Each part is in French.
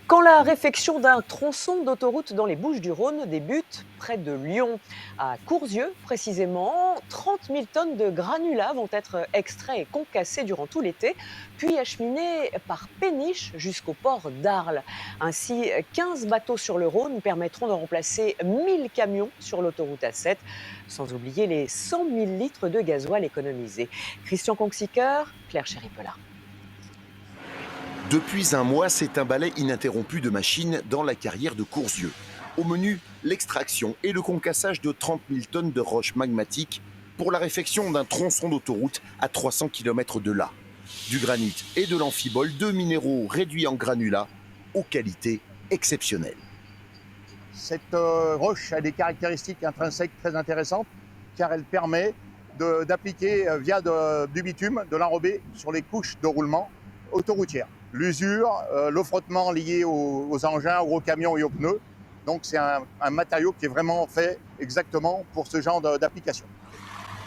Quand la réfection d'un tronçon d'autoroute dans les Bouches-du-Rhône débute près de Lyon, à Courzieux précisément, 30 000 tonnes de granulats vont être extraits et concassés durant tout l'été, puis acheminés par péniche jusqu'au port d'Arles. Ainsi, 15 bateaux sur le Rhône permettront de remplacer 1000 camions sur l'autoroute A7, sans oublier les 100 000 litres de gasoil économisés. Christian Conxiquer, Claire Chéripela. Depuis un mois, c'est un balai ininterrompu de machines dans la carrière de Courzieux. Au menu, l'extraction et le concassage de 30 000 tonnes de roches magmatiques pour la réfection d'un tronçon d'autoroute à 300 km de là. Du granit et de l'amphibole, deux minéraux réduits en granulats aux qualités exceptionnelles. Cette roche a des caractéristiques intrinsèques très intéressantes car elle permet d'appliquer via du bitume, de l'enrobé sur les couches de roulement autoroutières. L'usure, le frottement lié aux engins, aux gros camions et aux pneus. Donc c'est un matériau qui est vraiment fait exactement pour ce genre d'application.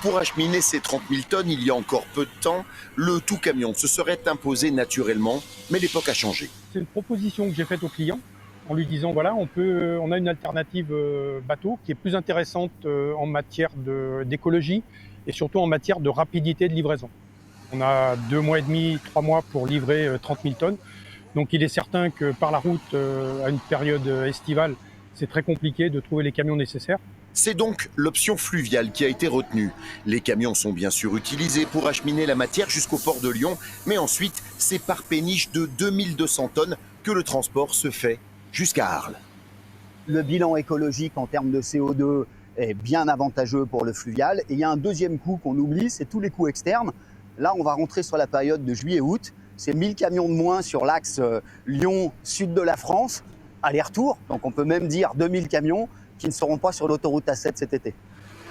Pour acheminer ces 30 000 tonnes, il y a encore peu de temps, le tout camion se serait imposé naturellement, mais l'époque a changé. C'est une proposition que j'ai faite au client en lui disant voilà, on a une alternative bateau qui est plus intéressante en matière d'écologie et surtout en matière de rapidité de livraison. On a 2 mois et demi, 3 mois pour livrer 30 000 tonnes. Donc il est certain que par la route, à une période estivale, c'est très compliqué de trouver les camions nécessaires. C'est donc l'option fluviale qui a été retenue. Les camions sont bien sûr utilisés pour acheminer la matière jusqu'au port de Lyon, mais ensuite, c'est par péniche de 2200 tonnes que le transport se fait jusqu'à Arles. Le bilan écologique en termes de CO2 est bien avantageux pour le fluvial. Et il y a un deuxième coût qu'on oublie, c'est tous les coûts externes. Là, on va rentrer sur la période de juillet-août. C'est 1000 camions de moins sur l'axe Lyon-sud de la France, aller-retour. Donc on peut même dire 2000 camions qui ne seront pas sur l'autoroute A7 cet été.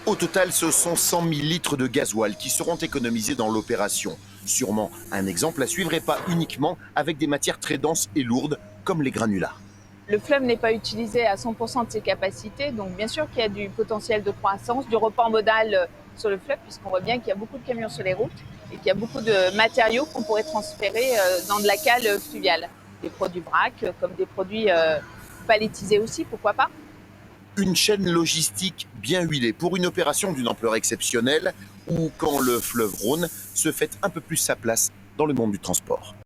Au total, ce sont 100 000 litres de gasoil qui seront économisés dans l'opération. Sûrement un exemple à suivre et pas uniquement avec des matières très denses et lourdes comme les granulats. Le fleuve n'est pas utilisé à 100% de ses capacités, donc bien sûr qu'il y a du potentiel de croissance, du report modal sur le fleuve, puisqu'on voit bien qu'il y a beaucoup de camions sur les routes et qu'il y a beaucoup de matériaux qu'on pourrait transférer dans de la cale fluviale. Des produits vrac, comme des produits palettisés aussi, pourquoi pas. Une chaîne logistique bien huilée pour une opération d'une ampleur exceptionnelle ou quand le fleuve Rhône se fait un peu plus sa place dans le monde du transport.